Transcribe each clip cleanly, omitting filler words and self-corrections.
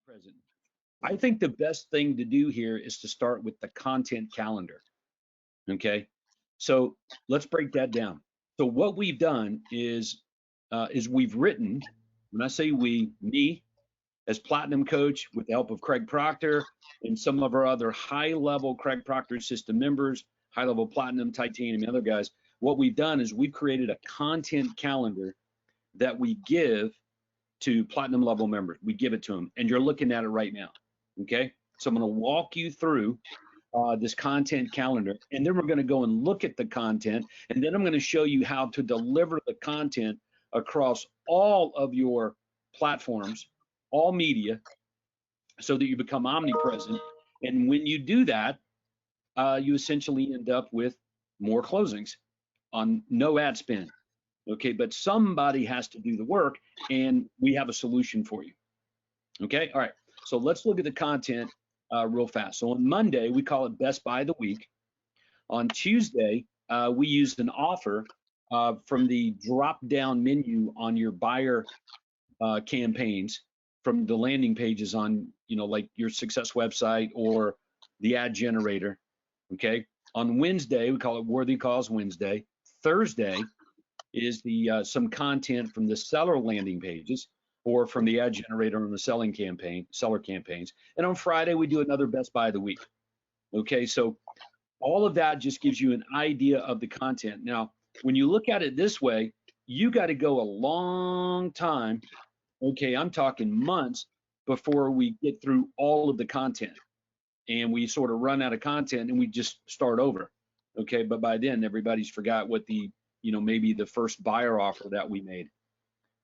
present. I think the best thing to do here is to start with the content calendar. Okay, so let's break that down. So what we've done is we've written. When I say we, me as Platinum Coach with the help of Craig Proctor and some of our other high-level Craig Proctor system members, high-level Platinum, Titanium, and other guys. What we've done is we've created a content calendar that we give to Platinum level members. We give it to them, and you're looking at it right now. Okay, so I'm going to walk you through this content calendar, and then we're going to go and look at the content, and then I'm going to show you how to deliver the content across all of your platforms, all media, so that you become omnipresent. And when you do that, you essentially end up with more closings on no ad spend. Okay, but somebody has to do the work, and we have a solution for you. Okay, all right, so let's look at the content real fast. So on Monday, we call it Best Buy of the Week. On Tuesday, we used an offer from the drop-down menu on your buyer campaigns from the landing pages on, like your Success website or the ad generator. Okay, on Wednesday, we call it Worthy Cause Wednesday. Thursday is the some content from the seller landing pages or from the ad generator on the seller campaigns. And on Friday, we do another Best Buy of the Week. Okay, so all of that just gives you an idea of the content. Now, when you look at it this way, you got to go a long time. Okay, I'm talking months before we get through all of the content, and we sort of run out of content and we just start over. Okay, but by then everybody's forgot what the, maybe the first buyer offer that we made.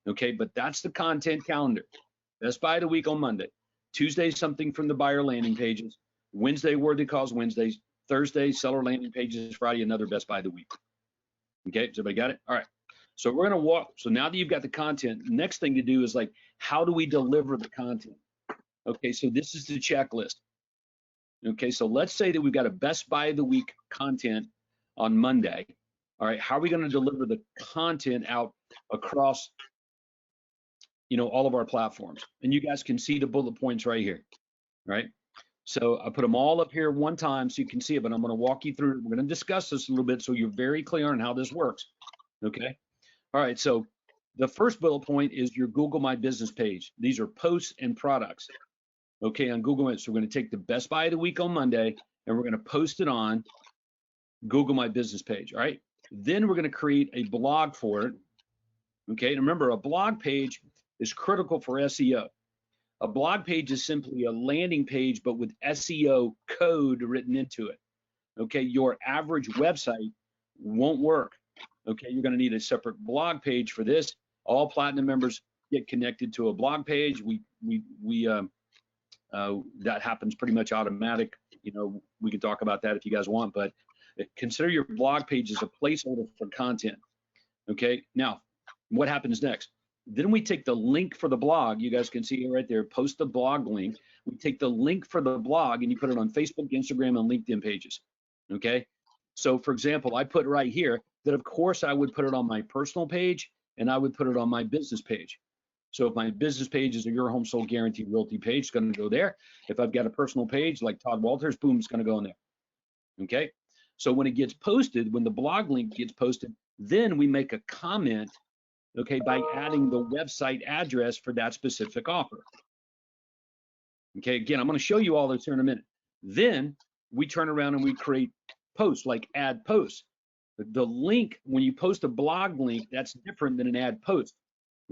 Okay, but that's the content calendar. Best Buy of the Week on Monday. Tuesday, something from the buyer landing pages. Wednesday, Worthy Cause Wednesdays. Thursday, seller landing pages. Friday, another Best Buy of the Week. Okay, so everybody got it? All right. So we're going to walk. So now that you've got the content, next thing to do is like, how do we deliver the content? Okay, so this is the checklist. Okay, so let's say that we've got a Best Buy of the Week content on Monday. All right, how are we going to deliver the content out across, all of our platforms? And you guys can see the bullet points right here, right? So I put them all up here one time so you can see it, but I'm going to walk you through. We're going to discuss this a little bit so you're very clear on how this works. Okay. All right. So the first bullet point is your Google My Business page. These are posts and products. Okay. On Google My, so we're going to take the Best Buy of the Week on Monday and we're going to post it on Google My Business page. All right. Then we're going to create a blog for it. Okay. And remember, a blog page is critical for SEO. A blog page is simply a landing page, but with SEO code written into it. Okay, your average website won't work. Okay, you're going to need a separate blog page for this. All Platinum members get connected to a blog page. That happens pretty much automatic. We can talk about that if you guys want, but consider your blog page as a placeholder for content. Okay, now what happens next? Then we take the link for the blog. You guys can see it right there. Post the blog link. We take the link for the blog and you put it on Facebook, Instagram, and LinkedIn pages. Okay. So for example, I put right here that of course I would put it on my personal page and I would put it on my business page. So if my business page is a Your Home Sold Guaranteed Realty page, it's going to go there. If I've got a personal page like Todd Walters, boom, it's going to go in there. Okay. So when it gets posted, when the blog link gets posted, then we make a comment, okay, by adding the website address for that specific offer. Okay, again, I'm going to show you all this here in a minute. Then we turn around and we create posts like add posts. The link, when you post a blog link, that's different than an ad post.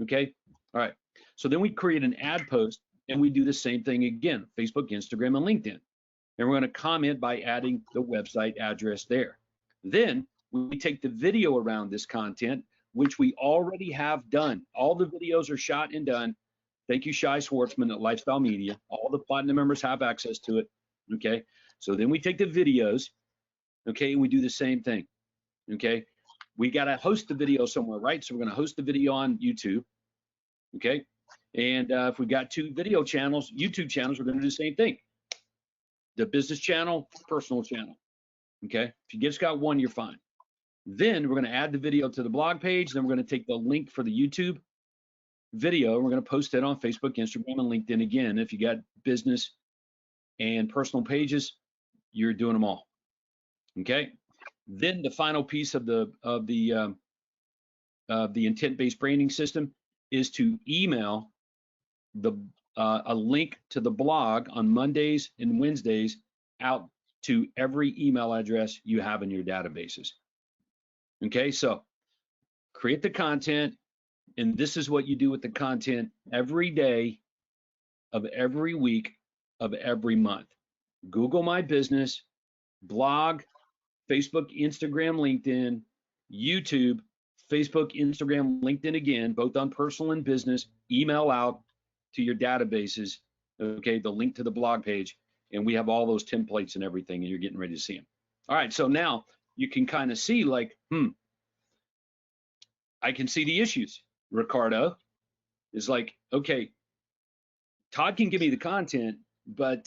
Okay, all right. So then we create an ad post and we do the same thing again, Facebook, Instagram, and LinkedIn. And we're going to comment by adding the website address there. Then we take the video around this content, which we already have done. All the videos are shot and done. Thank you, Shai Schwartzman at Lifestyle Media. All the Platinum members have access to it. Okay, so then we take the videos, okay, and we do the same thing. Okay, we got to host the video somewhere, right? So we're going to host the video on YouTube. Okay, and if we got 2 video channels, YouTube channels, we're going to do the same thing. The business channel, personal channel. Okay, if you just got one, you're fine. Then we're going to add the video to the blog page. Then we're going to take the link for the YouTube. video. We're going to post it on Facebook, Instagram, and LinkedIn again. If you got business and personal pages, you're doing them all. Okay. Then the final piece of the intent-based branding system is to email a link to the blog on Mondays and Wednesdays out to every email address you have in your databases. Okay, so create the content, and this is what you do with the content every day of every week of every month. Google My Business, blog, Facebook, Instagram, LinkedIn, YouTube, Facebook, Instagram, LinkedIn again, both on personal and business, email out to your databases, okay, the link to the blog page, and we have all those templates and everything, and you're getting ready to see them. All right, so now you can kind of see like, I can see the issues. Ricardo is like, okay, Todd can give me the content, but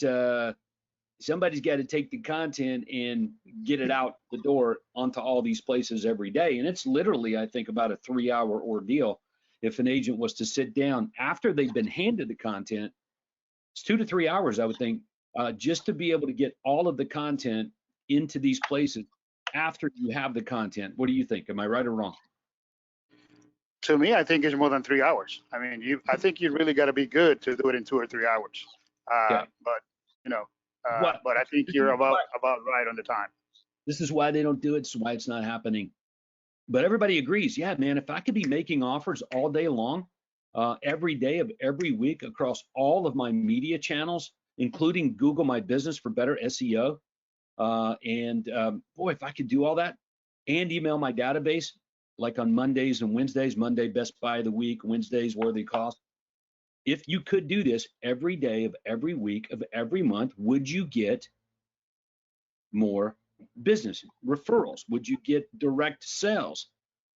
somebody's got to take the content and get it out the door onto all these places every day. And it's literally, I think, about a 3-hour ordeal. If an agent was to sit down after they've been handed the content, it's 2 to 3 hours, I would think, just to be able to get all of the content into these places after you have the content. What do you think? Am I right or wrong? To me, I think it's more than 3 hours. I mean, I think you really got to be good to do it in 2 or 3 hours. Okay. But you know, but I think you're about right on the time. This is why they don't do it. It's why it's not happening. But everybody agrees. Yeah, man, if I could be making offers all day long, every day of every week across all of my media channels, including Google My Business for better SEO, boy, if I could do all that and email my database, like on Mondays and Wednesdays, Monday Best Buy of the Week, Wednesdays Worthy Cost. If you could do this every day of every week of every month, would you get more business referrals? Would you get direct sales,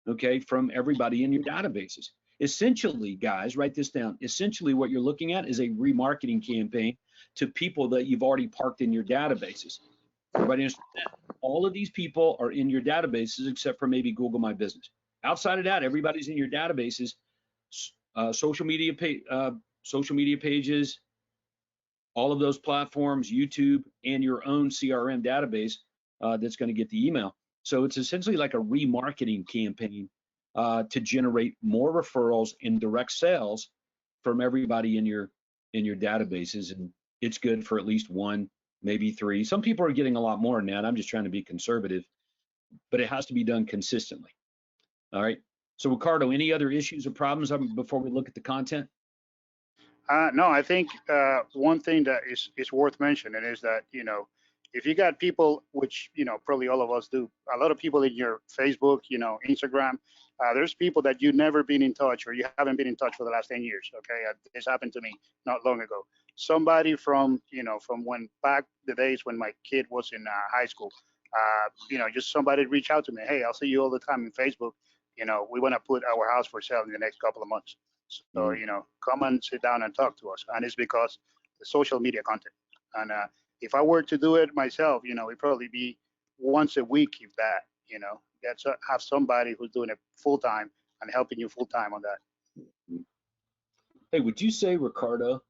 okay, from everybody in your databases? Essentially, guys, write this down. Essentially, what you're looking at is a remarketing campaign to people that you've already parked in your databases. Everybody understand that? All of these people are in your databases except for maybe Google My Business. Outside of that, everybody's in your databases, social media pages, all of those platforms, YouTube, and your own CRM database that's going to get the email. So it's essentially like a remarketing campaign to generate more referrals and direct sales from everybody in your databases, and it's good for at least 1, maybe 3. Some people are getting a lot more than that. I'm just trying to be conservative, but it has to be done consistently. All right. So Ricardo, any other issues or problems before we look at the content? No, I think one thing that is worth mentioning is that, if you got people, which, probably all of us do, a lot of people in your Facebook, Instagram, there's people that you've never been in touch or you haven't been in touch for the last 10 years. Okay. This happened to me not long ago. Somebody from, from when back the days when my kid was in high school, just somebody reach out to me. Hey, I'll see you all the time in Facebook. We want to put our house for sale in the next couple of months. So, come and sit down and talk to us. And it's because the social media content. And if I were to do it myself, it'd probably be once a week, if that, have somebody who's doing it full time and helping you full time on that. Hey, would you say, Ricardo,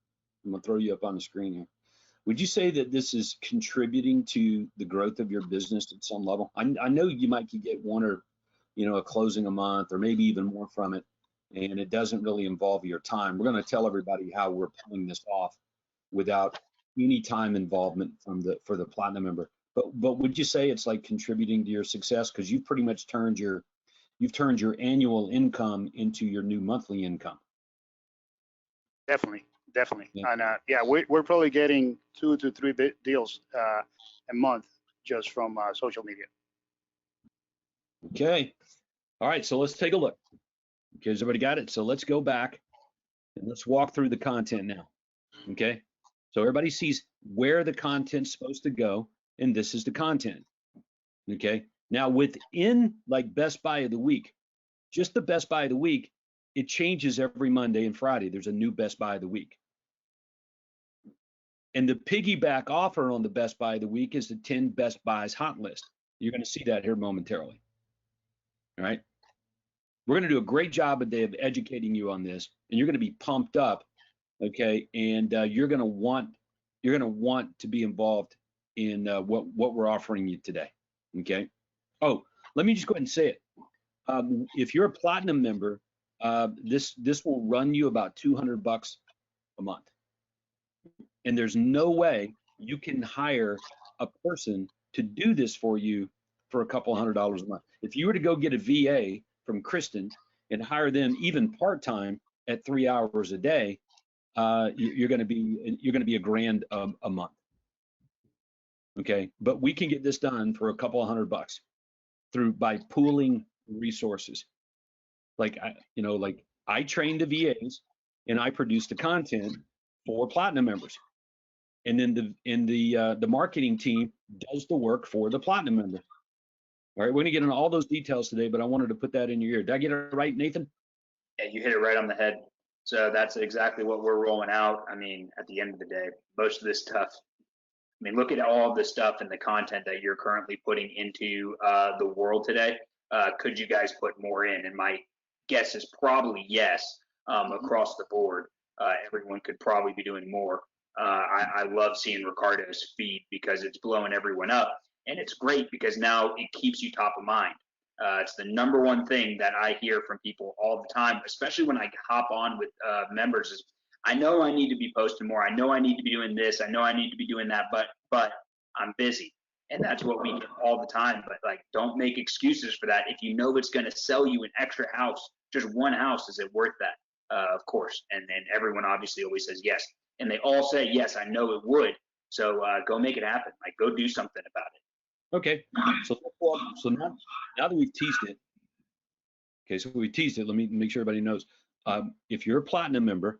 I'm gonna throw you up on the screen here. Would you say that this is contributing to the growth of your business at some level? I know you might get 1 or, a closing a month or maybe even more from it, and it doesn't really involve your time. We're going to tell everybody how we're pulling this off without any time involvement for the platinum member. But would you say it's like contributing to your success, because you've pretty much turned your annual income into your new monthly income? Definitely. Yeah. And we're probably getting 2 to 3 deals a month just from social media. Okay. All right. So let's take a look. Okay, has everybody got it? So let's go back and let's walk through the content now. Okay. So everybody sees where the content's supposed to go, and this is the content. Okay. Now within like Best Buy of the Week, just the Best Buy of the Week, it changes every Monday and Friday. There's a new Best Buy of the Week. And the piggyback offer on the Best Buy of the Week is the 10 Best Buys hot list. You're going to see that here momentarily. All right. We're going to do a great job today of educating you on this, and you're going to be pumped up, okay? And you're going to want to be involved in what we're offering you today, okay? Oh, let me just go ahead and say it. If you're a platinum member, this will run you about $200 a month, and there's no way you can hire a person to do this for you for a couple $100 a month. If you were to go get a VA from Kristen and hire them even part-time at 3 hours a day, you're going to be $1,000 a month. Okay, but we can get this done for a couple $100 by pooling resources. Like I trained the VAs and I produce the content for platinum members, and then the marketing team does the work for the platinum member. All right, we're gonna get into all those details today, but I wanted to put that in your ear. Did I get it right, Nathan? Yeah, you hit it right on the head. So that's exactly what we're rolling out. I mean, at the end of the day, most of this stuff, I mean, look at all of the stuff and the content that you're currently putting into the world today. Could you guys put more in? And my guess is probably yes, across the board. Everyone could probably be doing more. I love seeing Ricardo's feed because it's blowing everyone up. And it's great because now it keeps you top of mind. It's the number one thing that I hear from people all the time, especially when I hop on with members, is I know I need to be posting more. I know I need to be doing this. I know I need to be doing that, but I'm busy. And that's what we get all the time. But like, don't make excuses for that. If you know it's going to sell you an extra house, just one house, is it worth that? Of course. And then everyone obviously always says yes. And they all say, yes, I know it would. So go make it happen. Like, go do something about it. Okay, so now that we've teased it, okay, so we teased it, let me make sure everybody knows. If you're a platinum member,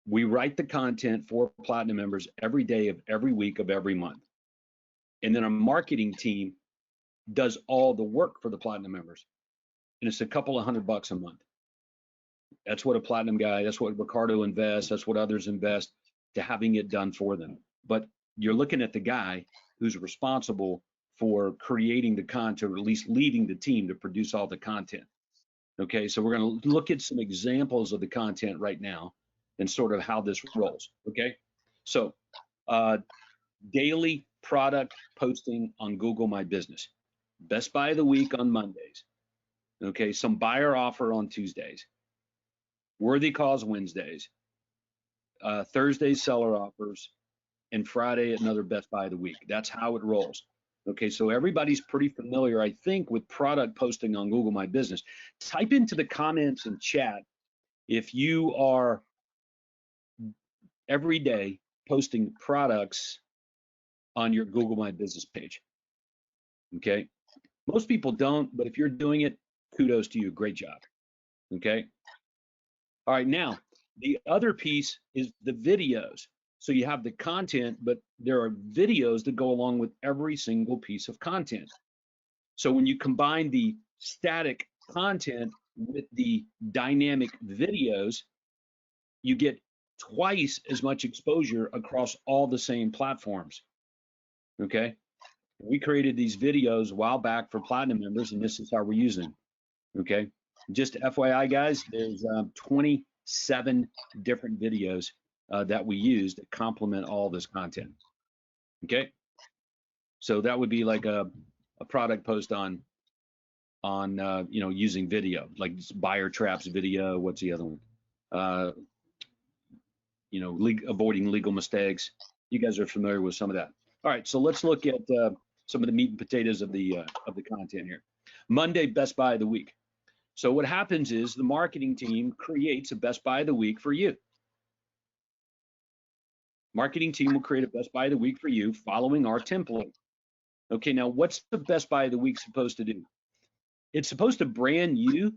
we write the content for platinum members every day of every week of every month. And then our marketing team does all the work for the platinum members. And it's a couple of $100 a month. That's what a platinum guy, that's what Ricardo invests, that's what others invest to having it done for them. But you're looking at the guy who's responsible for creating the content, or at least leading the team to produce all the content. Okay, so we're going to look at some examples of the content right now and sort of how this rolls. Okay, so daily product posting on Google My Business, Best Buy of the Week on Mondays. Okay, some buyer offer on Tuesdays, Worthy Cause Wednesdays, Thursdays seller offers, and Friday another Best Buy of the Week. That's how it rolls. Okay, so everybody's pretty familiar, I think, with product posting on Google My Business. Type into the comments and chat if you are every day posting products on your Google My Business page. Okay, most people don't, but if you're doing it, kudos to you, great job. Okay, all right, now the other piece is the videos. So you have the content, but there are videos that go along with every single piece of content. So when you combine the static content with the dynamic videos, you get twice as much exposure across all the same platforms. Okay, we created these videos a while back for platinum members, and this is how we're using them. Okay, just FYI, guys, there's 27 different videos that we use that complement all this content. Okay, so that would be like a product post on using video, like buyer traps video. What's the other one? Avoiding legal mistakes. You guys are familiar with some of that. All right, so let's look at some of the meat and potatoes of the content here. Monday, Best Buy of the Week. So what happens is the marketing team creates a Best Buy of the Week for you. Marketing team will create a Best Buy of the Week for you following our template. Okay, now what's the Best Buy of the Week supposed to do? It's supposed to brand you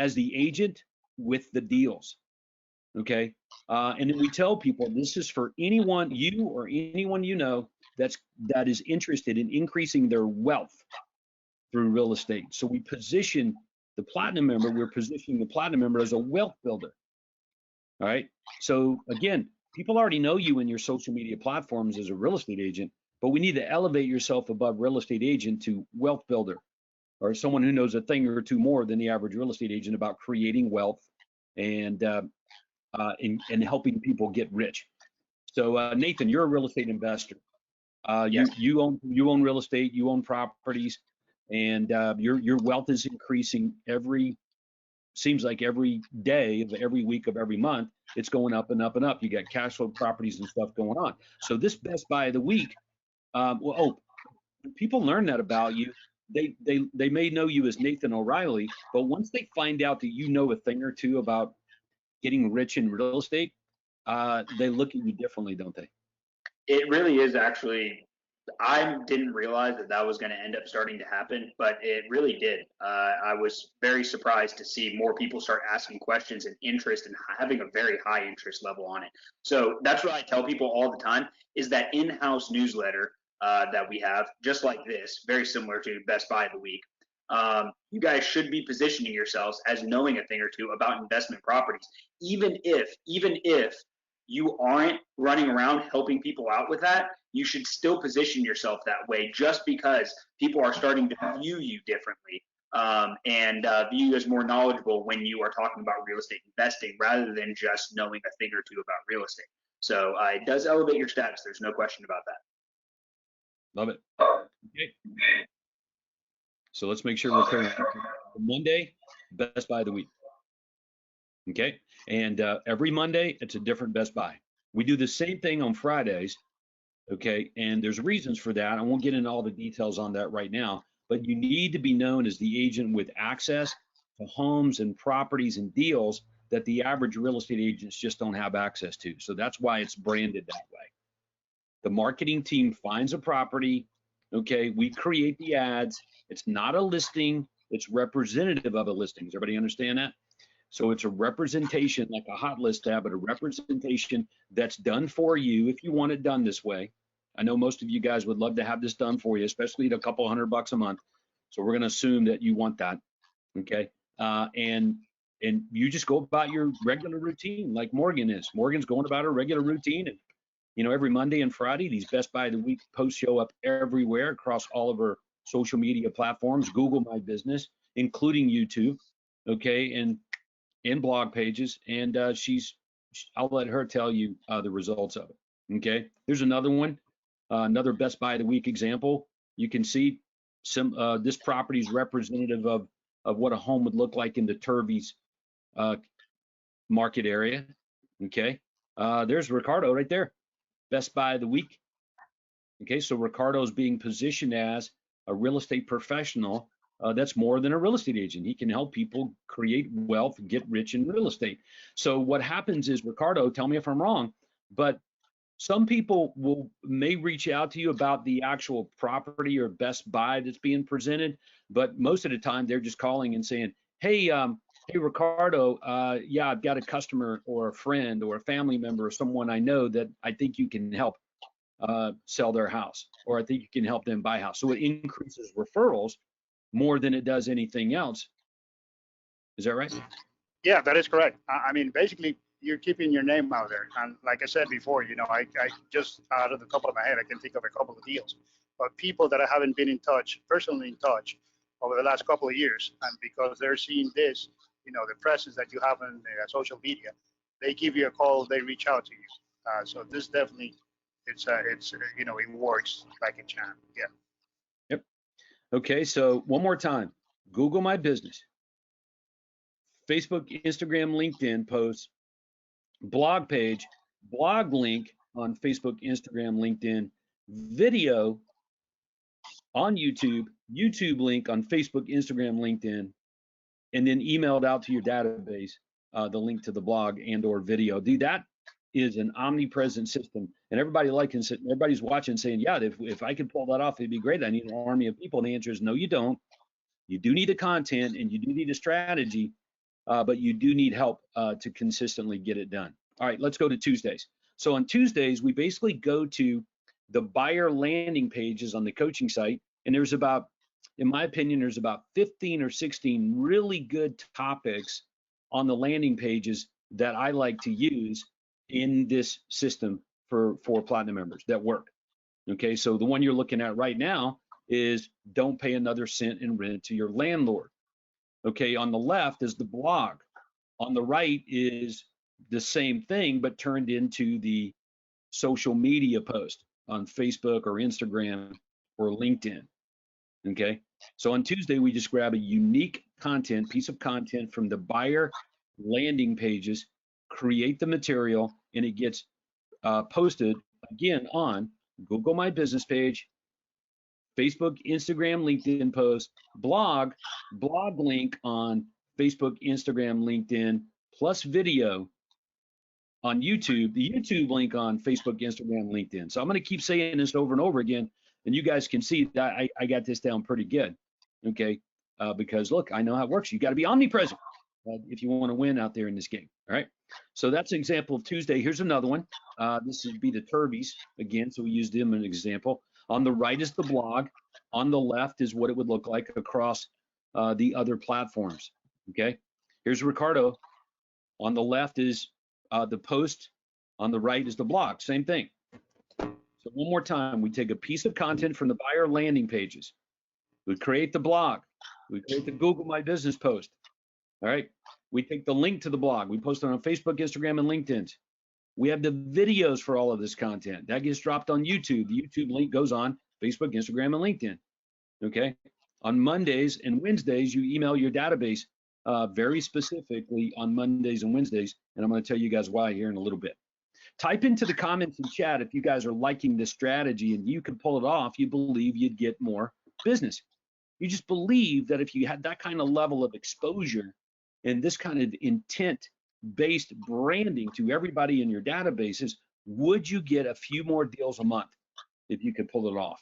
as the agent with the deals. Okay, and then we tell people this is for anyone, you or anyone you know that is interested in increasing their wealth through real estate. So we position the platinum member, we're positioning the platinum member as a wealth builder. All right, so again, people already know you in your social media platforms as a real estate agent, but we need to elevate yourself above real estate agent to wealth builder. or someone who knows a thing or two more than the average real estate agent about creating wealth and helping people get rich. So Nathan, you're a real estate investor. Yes. You own real estate, you own properties, and your wealth is increasing seems like every day of every week of every month. It's going up and up and up. You got cash flow properties and stuff going on. So this Best Buy of the Week, people learn that about you. They may know you as Nathan O'Reilly, but once they find out that you know a thing or two about getting rich in real estate, they look at you differently, don't they? It really is actually. I didn't realize that that was going to end up starting to happen, but it really did. I was very surprised to see more people start asking questions and interest and having a very high interest level on it. So that's what I tell people all the time is that in-house newsletter that we have, just like this, very similar to Best Buy of the Week. You guys should be positioning yourselves as knowing a thing or two about investment properties, even if you aren't running around helping people out with that. You should still position yourself that way just because people are starting to view you differently and view you as more knowledgeable when you are talking about real estate investing rather than just knowing a thing or two about real estate. So it does elevate your status. There's no question about that. Love it. Okay. So let's make sure we're clear. Monday, Best Buy of the Week. Okay. And every Monday, it's a different Best Buy. We do the same thing on Fridays. Okay. And there's reasons for that. I won't get into all the details on that right now, but you need to be known as the agent with access to homes and properties and deals that the average real estate agents just don't have access to. So that's why it's branded that way. The marketing team finds a property. Okay. We create the ads. It's not a listing. It's representative of a listing. Does everybody understand that? So it's a representation, like a hot list tab, but a representation that's done for you if you want it done this way. I know most of you guys would love to have this done for you, especially at a couple $100 a month. So we're going to assume that you want that, okay? And you just go about your regular routine like Morgan is. Morgan's going about her regular routine, and every Monday and Friday, these Best Buy of the Week posts show up everywhere across all of her social media platforms, Google My Business, including YouTube, okay? And in blog pages, and I'll let her tell you the results of it. Okay, here's another one, another Best Buy of the Week example. You can see this property is representative of what a home would look like in the Turvey's market area. Okay, there's Ricardo right there, Best Buy of the Week. Okay, so Ricardo's being positioned as a real estate professional. That's more than a real estate agent. He can help people create wealth, get rich in real estate. So what happens is, Ricardo, tell me if I'm wrong, but some people may reach out to you about the actual property or Best Buy that's being presented, but most of the time they're just calling and saying, hey Ricardo, yeah, I've got a customer or a friend or a family member or someone I know that I think you can help sell their house, or I think you can help them buy a house. So it increases referrals more than it does anything else. Is that right? Yeah, that is correct. I mean, basically, you're keeping your name out there. And like I said before, I just out of the top of my head, I can think of a couple of deals. But people that I haven't been personally in touch over the last couple of years, and because they're seeing this, the presence that you have on social media, they give you a call, they reach out to you. So this definitely, it works like a charm. Yeah. Yep. Okay, so one more time, Google My Business, Facebook, Instagram, LinkedIn posts, blog page, blog link on Facebook, Instagram, LinkedIn, video on YouTube, YouTube link on Facebook, Instagram, LinkedIn, and then emailed out to your database the link to the blog and or video. Dude, that is an omnipresent system, and everybody's watching saying, yeah, if I could pull that off, it'd be great. I need an army of people. And the answer is no, you don't. You do need the content and you do need a strategy, but you do need help to consistently get it done. All right, let's go to Tuesdays. So on Tuesdays, we basically go to the buyer landing pages on the coaching site, and there's about, in my opinion, there's about 15 or 16 really good topics on the landing pages that I like to use in this system for Platinum members that work. Okay, so the one you're looking at right now is don't pay another cent in rent to your landlord. Okay, on the left is the blog. On the right is the same thing, but turned into the social media post on Facebook or Instagram or LinkedIn. Okay, so on Tuesday, we just grab a unique piece of content from the buyer landing pages, create the material, and it gets posted again on Google My Business page, Facebook, Instagram, LinkedIn post, blog link on Facebook, Instagram, LinkedIn, plus video on YouTube, the YouTube link on Facebook, Instagram, LinkedIn. So I'm going to keep saying this over and over again, and you guys can see that I got this down pretty good, okay? Because look, I know how it works. You got to be omnipresent if you want to win out there in this game, all right? So that's an example of Tuesday. Here's another one. This would be the Turbies again, so we used them as an example. On the right is the blog. On the left is what it would look like across the other platforms, okay? Here's Ricardo. On the left is the post, on the right is the blog, same thing. So one more time, we take a piece of content from the buyer landing pages. We create the blog. We create the Google My Business post. All right. We take the link to the blog. We post it on Facebook, Instagram, and LinkedIn. We have the videos for all of this content. That gets dropped on YouTube. The YouTube link goes on Facebook, Instagram, and LinkedIn. Okay. On Mondays and Wednesdays, you email your database very specifically on Mondays and Wednesdays. And I'm going to tell you guys why here in a little bit. Type into the comments and chat if you guys are liking this strategy and you can pull it off, you believe you'd get more business. You just believe that if you had that kind of level of exposure and this kind of intent-based branding to everybody in your databases, would you get a few more deals a month if you could pull it off?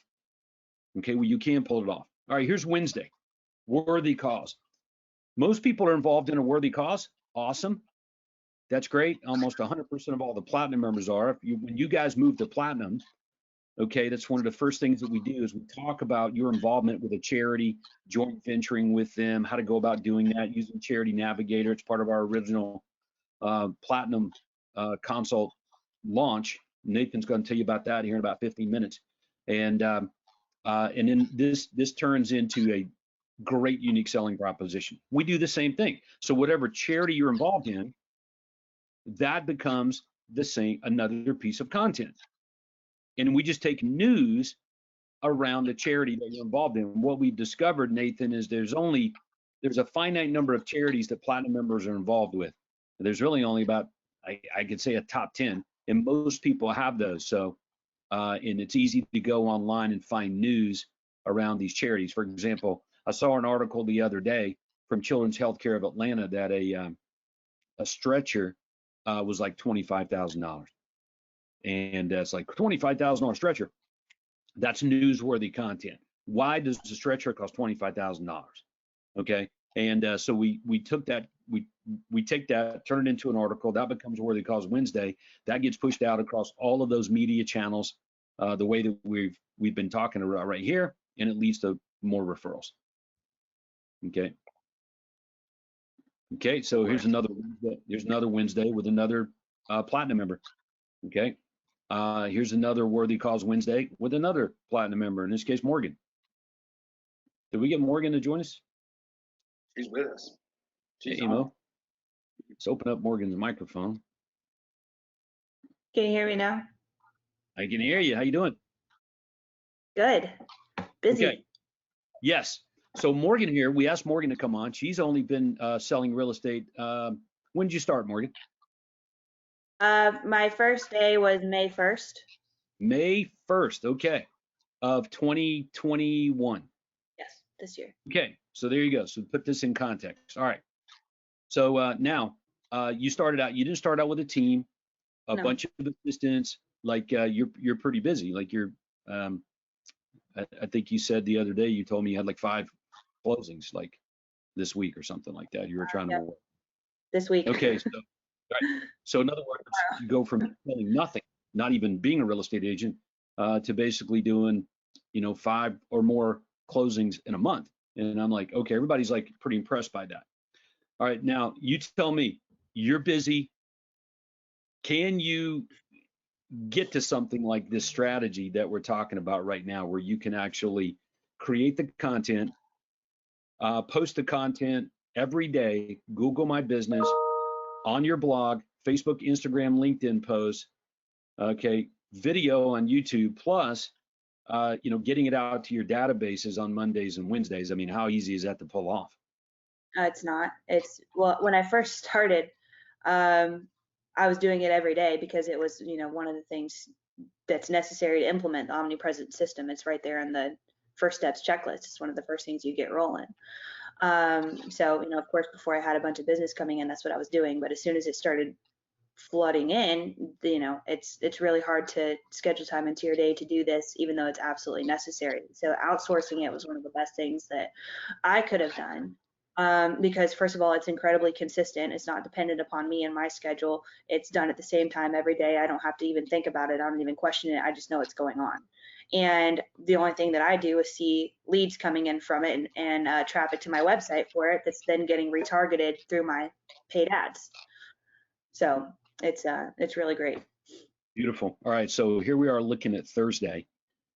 Okay, well, you can pull it off. All right, here's Wednesday, worthy cause. Most people are involved in a worthy cause. Awesome. That's great. Almost 100% of all the platinum members are. When you guys move to platinum, okay, that's one of the first things that we do is we talk about your involvement with a charity, joint venturing with them, how to go about doing that using Charity Navigator. It's part of our original platinum consult launch. Nathan's going to tell you about that here in about 15 minutes. And then this turns into a great unique selling proposition. We do the same thing. So whatever charity you're involved in, that becomes the same, another piece of content. And we just take news around the charity that you're involved in. What we've discovered, Nathan, is there's a finite number of charities that platinum members are involved with. There's really only about, I could say a top 10, and most people have those. So, and it's easy to go online and find news around these charities. For example, I saw an article the other day from Children's Healthcare of Atlanta that a stretcher was like $25,000, and it's like $25,000 stretcher. That's newsworthy content. Why does the stretcher cost $25,000? Okay, and so we took that, we take that, turn it into an article that becomes Worthy Cause Wednesday. That gets pushed out across all of those media channels, the way that we've been talking about right here, and it leads to more referrals. Okay. Okay, so here's another Wednesday with another platinum member. Okay, here's another Worthy Cause Wednesday with another platinum member, in this case Morgan. Did we get Morgan to join us? She's with us. She's Hey, Emo. Let's open up Morgan's microphone. Can you hear me now? I can hear you. How you doing? Good. Busy. Okay. Yes. So Morgan here, we asked Morgan to come on. She's only been selling real estate. When did you start, Morgan? My first day was May 1st. May 1st, okay, of 2021. Yes, this year. Okay, so there you go. So put this in context. All right. So now you started out, you didn't start out with a team, a No. bunch of assistants, like you're pretty busy. Like I think you said the other day, you told me you had like 5 closings like this week or something like that. You were trying to work. This week. Okay, so, right. So in other words, you go from selling nothing, not even being a real estate agent, to basically doing, 5 or more closings in a month. And I'm like, okay, everybody's like pretty impressed by that. All right, now you tell me, you're busy. Can you get to something like this strategy that we're talking about right now, where you can actually create the content, post the content every day, Google My Business, on your blog, Facebook, Instagram, LinkedIn posts, okay, video on YouTube, plus, getting it out to your databases on Mondays and Wednesdays. I mean, how easy is that to pull off? It's not. Well, when I first started, I was doing it every day because it was, one of the things that's necessary to implement the omnipresent system. It's right there in the first steps checklist. It's one of the first things you get rolling. So, of course, before I had a bunch of business coming in, that's what I was doing. But as soon as it started flooding in, it's really hard to schedule time into your day to do this, even though it's absolutely necessary. So outsourcing it was one of the best things that I could have done. Because first of all, it's incredibly consistent. It's not dependent upon me and my schedule. It's done at the same time every day. I don't have to even think about it. I don't even question it. I just know it's going on. And the only thing that I do is see leads coming in from it and traffic to my website for it that's then getting retargeted through my paid ads. So it's really great. Beautiful. All right, so here we are looking at Thursday.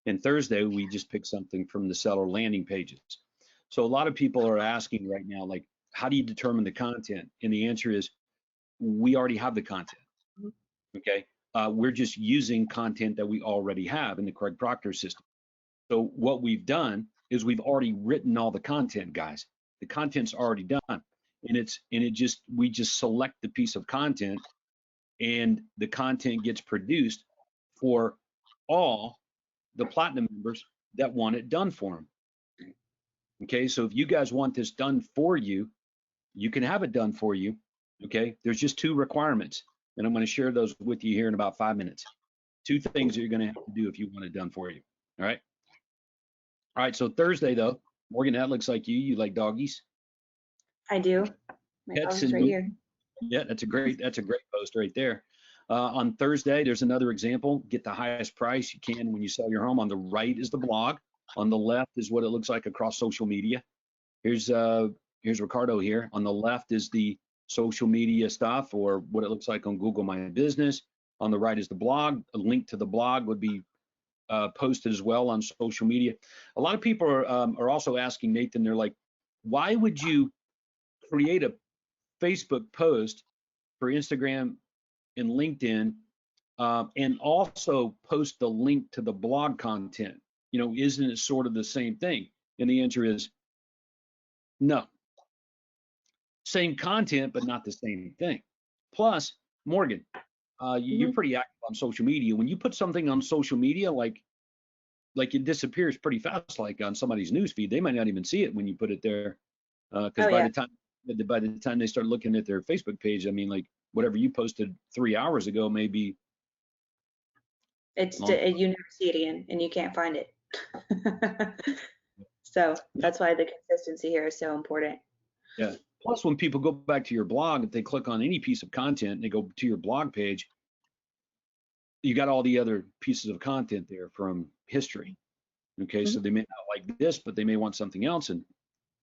And Thursday, we just picked something from the seller landing pages. So a lot of people are asking right now, like, how do you determine the content? And the answer is, we already have the content, okay? We're just using content that we already have in the Craig Proctor system. So what we've done is we've already written all the content, guys. The content's already done. And we just select the piece of content, and the content gets produced for all the platinum members that want it done for them. Okay, so if you guys want this done for you, you can have it done for you. Okay, there's just 2 requirements, and I'm going to share those with you here in about 5 minutes. 2 things that you're going to have to do if you want it done for you. All right. All right. So Thursday, though, Morgan, that looks like you. You like doggies? I do. My Pets dog's right here. Yeah, that's a great post right there. On Thursday, there's another example. Get the highest price you can when you sell your home. On the right is the blog. On the left is what it looks like across social media. Here's Ricardo here. On the left is the social media stuff, or what it looks like on Google My Business. On the right is the blog. A link to the blog would be posted as well on social media. A lot of people are also asking Nathan, they're like, why would you create a Facebook post for Instagram and LinkedIn and also post the link to the blog content? Isn't it sort of the same thing? And the answer is no. Same content, but not the same thing. Plus, Morgan, you're pretty active on social media. When you put something on social media, like it disappears pretty fast, like on somebody's newsfeed. They might not even see it when you put it there, because by the time they start looking at their Facebook page, I mean, like whatever you posted 3 hours ago, maybe you never see it again, and you can't find it. So that's why the consistency here is so important. Yeah. Plus, when people go back to your blog, if they click on any piece of content and they go to your blog page, you got all the other pieces of content there from history. Okay, so they may not like this, but they may want something else, and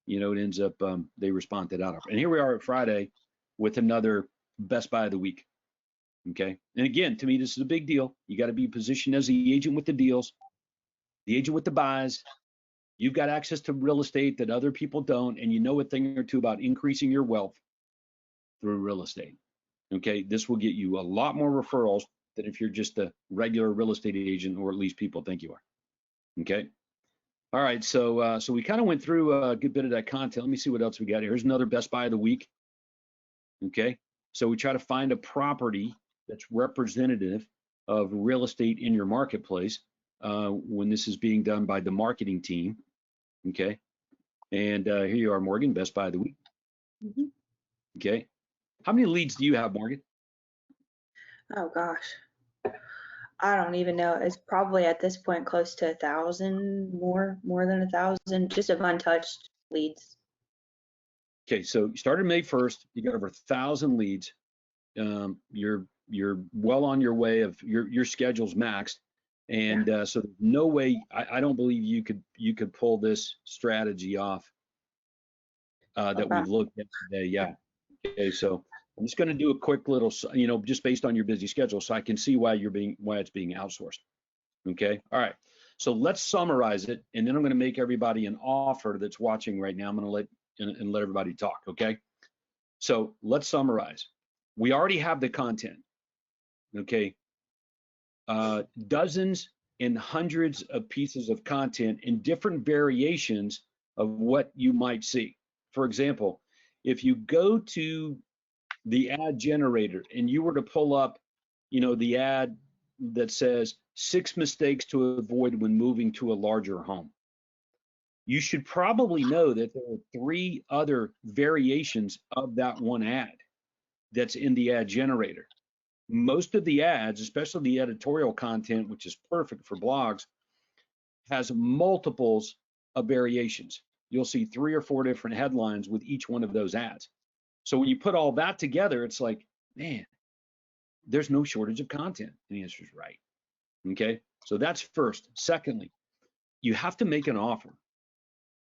it ends up they respond to that. And here we are at Friday with another Best Buy of the week. Okay, and again, to me, this is a big deal. You got to be positioned as the agent with the deals, the agent with the buys. You've got access to real estate that other people don't, and you know a thing or two about increasing your wealth through real estate. Okay, this will get you a lot more referrals than if you're just a regular real estate agent, or at least people think you are. Okay. All right, so we kind of went through a good bit of that content. Let me see what else we got here. Here's another Best Buy of the week. Okay, so we try to find a property that's representative of real estate in your marketplace when this is being done by the marketing team. Okay, and here you are, Morgan, Best Buy of the week. Okay, how many leads do you have, Morgan? Oh gosh, I don't even know. It's probably at this point close to 1,000, more than 1,000, just of untouched leads. Okay, so you started May 1st. You got over 1,000 leads. You're well on your way of your schedule's maxed, and so there's no way. I don't believe you could pull this strategy off that we've looked at today. Yeah. Okay, so I'm just going to do a quick little, just based on your busy schedule, so I can see why it's being outsourced. Okay. All right. So let's summarize it, and then I'm going to make everybody an offer that's watching right now. I'm going to let everybody talk, okay? So let's summarize. We already have the content, okay? Dozens and hundreds of pieces of content in different variations of what you might see. For example, if you go to the ad generator and you were to pull up, the ad that says 6 mistakes to avoid when moving to a larger home, you should probably know that there are 3 other variations of that one ad that's in the ad generator. Most of the ads, especially the editorial content, which is perfect for blogs, has multiples of variations. You'll see 3 or 4 different headlines with each one of those ads. So when you put all that together, it's like, man, there's no shortage of content. And the answer is right. Okay, so that's first. Secondly, you have to make an offer.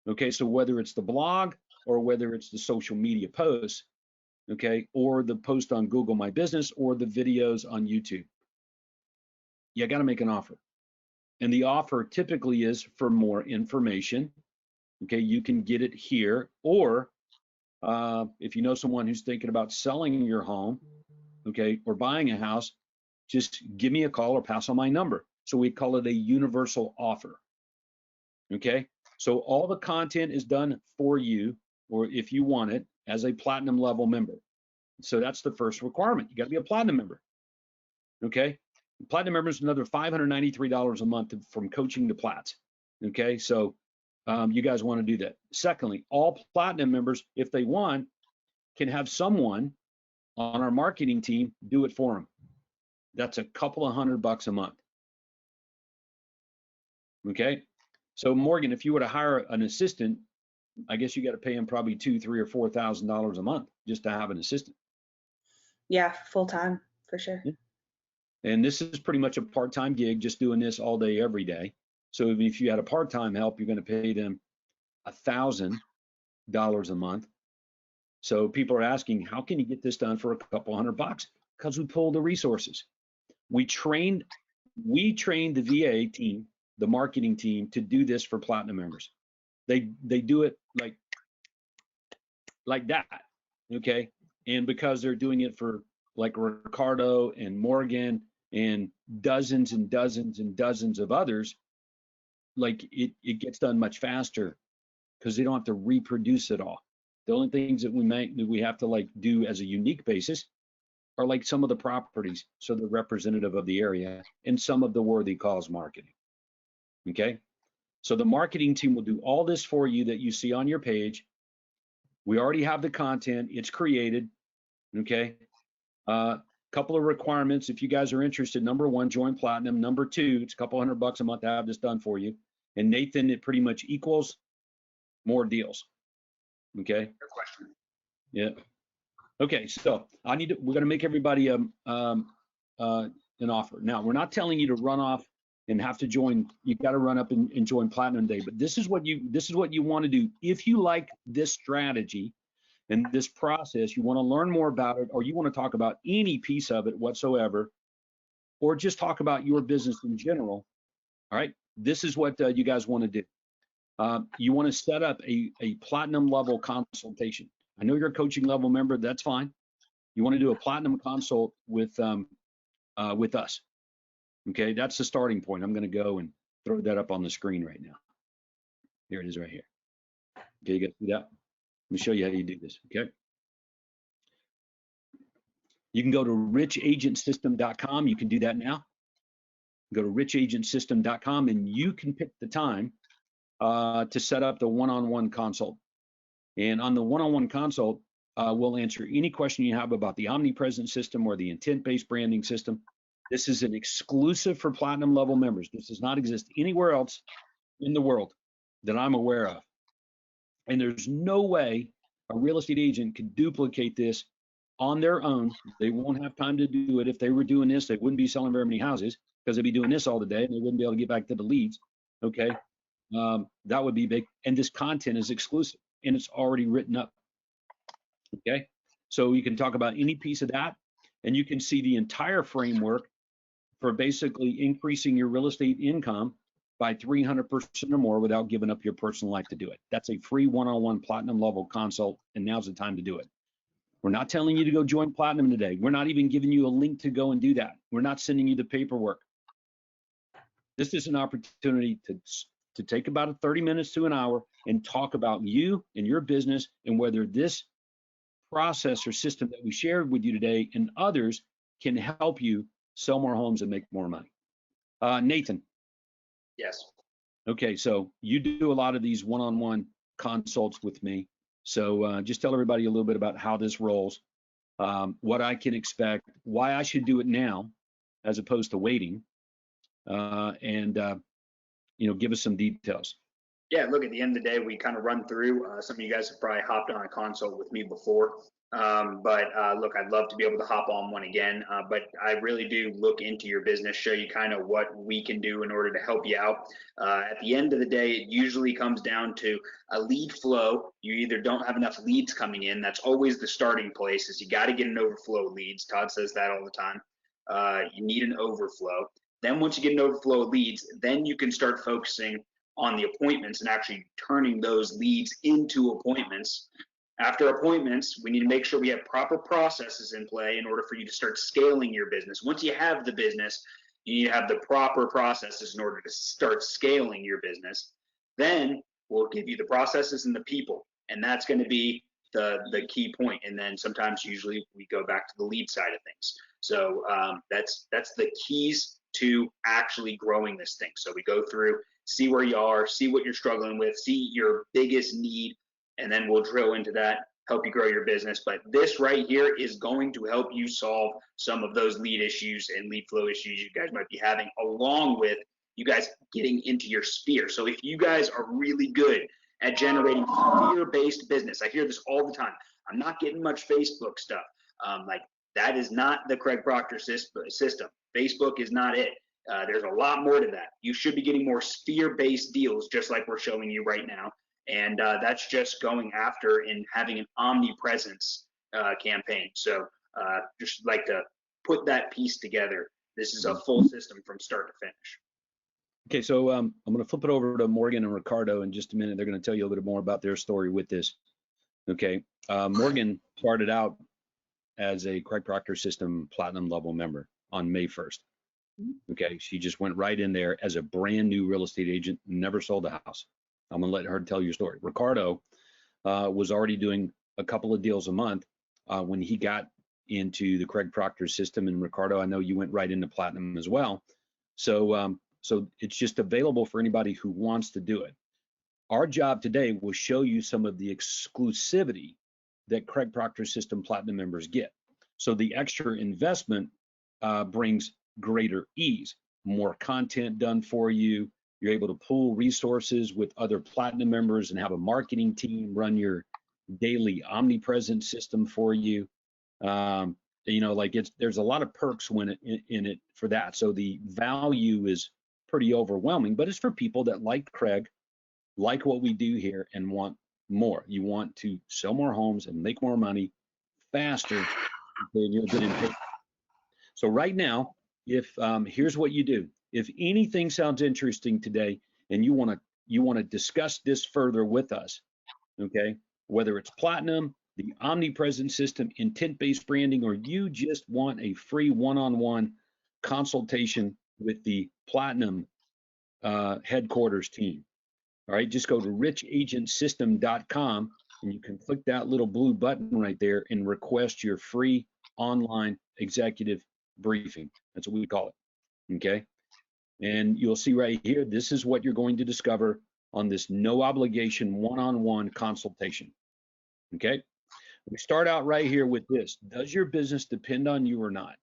Okay, so whether it's the blog or whether it's the social media posts, okay, or the post on Google My Business or the videos on YouTube, you got to make an offer. And the offer typically is for more information. Okay, you can get it here, or if you know someone who's thinking about selling your home, okay, or buying a house, just give me a call or pass on my number. So we call it a universal offer. Okay, so all the content is done for you, or if you want it, as a platinum level member. So that's the first requirement. You got to be a platinum member. Okay, platinum member is another $593 a month from coaching to plats. Okay, so you guys want to do that. Secondly, all platinum members, if they want, can have someone on our marketing team do it for them. That's a couple of $100 a month. Okay, so Morgan, if you were to hire an assistant, I guess you got to pay him probably $2,000, $3,000, or $4,000 a month just to have an assistant. Yeah, full time for sure. Yeah. And this is pretty much a part-time gig, just doing this all day, every day. So if you had a part-time help, you're going to pay them $1,000 a month. So people are asking, how can you get this done for a couple $100? Because we pull the resources. We trained the VA team, the marketing team, to do this for platinum members. They do it like that, okay? And because they're doing it for like Ricardo and Morgan and dozens and dozens and dozens of others, like it gets done much faster because they don't have to reproduce it all. The only things that we have to like do as a unique basis are like some of the properties, so they're representative of the area, and some of the worthy cause marketing. Okay, so the marketing team will do all this for you that you see on your page. We already have the content, it's created. Okay, couple of requirements if you guys are interested. Number 1, join platinum. Number 2, it's a couple $100 a month to have this done for you. And Nathan, it pretty much equals more deals. Okay. Good question. Yeah. Okay, so we're going to make everybody an offer. Now, we're not telling you to run off and have to join. You got to run up and join Platinum Day, but this is what you want to do. If you like this strategy and this process, you want to learn more about it, or you want to talk about any piece of it whatsoever, or just talk about your business in general. All right, this is what you guys want to do. You want to set up a platinum level consultation. I know you're a coaching level member, that's fine. You want to do a platinum consult with us. Okay, that's the starting point. I'm going to go and throw that up on the screen right now. Here it is right here. Okay, you got to see that? Let me show you how you do this, okay? You can go to richagentsystem.com. You can do that now. Go to richagentsystem.com and you can pick the time to set up the one-on-one consult. And on the one-on-one consult, we'll answer any question you have about the omnipresent system or the intent-based branding system. This is an exclusive for platinum level members. This does not exist anywhere else in the world that I'm aware of. And there's no way a real estate agent could duplicate this on their own. They won't have time to do it. If they were doing this, they wouldn't be selling very many houses because they'd be doing this all the day and they wouldn't be able to get back to the leads. Okay, that would be big. And this content is exclusive and it's already written up. Okay, so you can talk about any piece of that and you can see the entire framework for basically increasing your real estate income by 300% or more without giving up your personal life to do it. That's a free one-on-one platinum level consult, and now's the time to do it. We're not telling you to go join platinum today. We're not even giving you a link to go and do that. We're not sending you the paperwork. This is an opportunity to take about 30 minutes to an hour and talk about you and your business and whether this process or system that we shared with you today and others can help you sell more homes and make more money. Nathan. Yes. Okay, so you do a lot of these one-on-one consults with me. So just tell everybody a little bit about how this rolls, what I can expect, why I should do it now as opposed to waiting, and give us some details. Yeah, look, at the end of the day, we kind of run through. Some of you guys have probably hopped on a consult with me before, but look, I'd love to be able to hop on one again. But I really do look into your business, show you kind of what we can do in order to help you out. At the end of the day, it usually comes down to a lead flow. You either don't have enough leads coming in. That's always the starting place, is you got to get an overflow of leads. Todd says that all the time. You need an overflow. Then once you get an overflow of leads, then you can start focusing on the appointments and actually turning those leads into appointments. After appointments, we need to make sure we have proper processes in play in order for you to start scaling your business. Once you have the business, you need to have the proper processes in order to start scaling your business. Then we'll give you the processes and the people, and that's going to be the key point. And then sometimes, usually, we go back to the lead side of things. So that's the keys to actually growing this thing. So we go through, see where you are, see what you're struggling with, see your biggest need, and then we'll drill into that, help you grow your business. But this right here is going to help you solve some of those lead issues and lead flow issues you guys might be having, along with you guys getting into your sphere. So if you guys are really good at generating fear-based business, I hear this all the time, I'm not getting much Facebook stuff. Like, that is not the Craig Proctor system. Facebook is not it. There's a lot more to that. You should be getting more sphere-based deals, just like we're showing you right now. And that's just going after and having an omnipresence campaign. So just like to put that piece together. This is a full system from start to finish. Okay, so I'm going to flip it over to Morgan and Ricardo in just a minute. They're going to tell you a little bit more about their story with this. Okay, Morgan started out as a Craig Proctor System Platinum level member on May 1st. Okay, she just went right in there as a brand new real estate agent, never sold a house. I'm gonna let her tell your story. Ricardo was already doing a couple of deals a month when he got into the Craig Proctor system. And Ricardo, I know you went right into Platinum as well. So it's just available for anybody who wants to do it. Our job today will show you some of the exclusivity that Craig Proctor System Platinum members get. So the extra investment brings greater ease, more content done for you. You're able to pool resources with other Platinum members and have a marketing team run your daily omnipresent system for you. There's a lot of perks in it for that. So the value is pretty overwhelming, but it's for people that like Craig, like what we do here, and want more. You want to sell more homes and make more money faster than you're getting paid. So right now, if here's what you do. If anything sounds interesting today and you want to discuss this further with us, okay, whether it's Platinum, the omnipresent system, intent-based branding, or you just want a free one-on-one consultation with the Platinum headquarters team, all right, just go to richagentsystem.com and you can click that little blue button right there and request your free online executive briefing. That's what we call it, okay? And you'll see right here, this is what you're going to discover on this no obligation one-on-one consultation, okay? We start out right here with this. Does your business depend on you or not?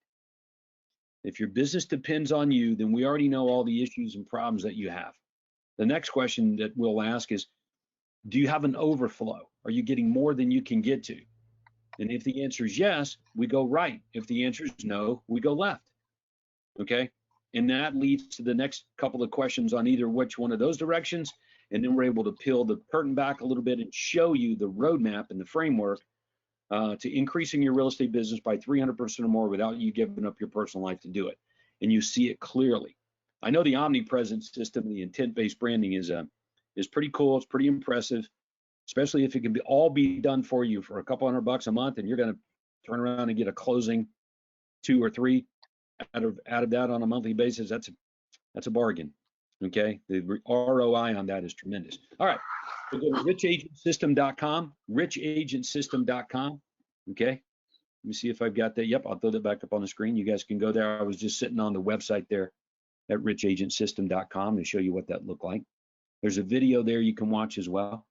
If your business depends on you, then we already know all the issues and problems that you have. The next question that we'll ask is, do you have an overflow? Are you getting more than you can get to? And if the answer is yes, we go right. If the answer is no, we go left, okay? And that leads to the next couple of questions on either which one of those directions. And then we're able to peel the curtain back a little bit and show you the roadmap and the framework to increasing your real estate business by 300% or more without you giving up your personal life to do it. And you see it clearly. I know the omnipresent system, the intent-based branding is pretty cool. It's pretty impressive, especially if it can all be done for you for a couple $100 a month, and you're going to turn around and get a closing 2 or 3 out of that on a monthly basis. That's a bargain. Okay, the ROI on that is tremendous. All right, so go to richagentsystem.com, richagentsystem.com. Okay, let me see if I've got that. Yep, I'll throw that back up on the screen. You guys can go there. I was just sitting on the website there at richagentsystem.com to show you what that looked like. There's a video there you can watch as well.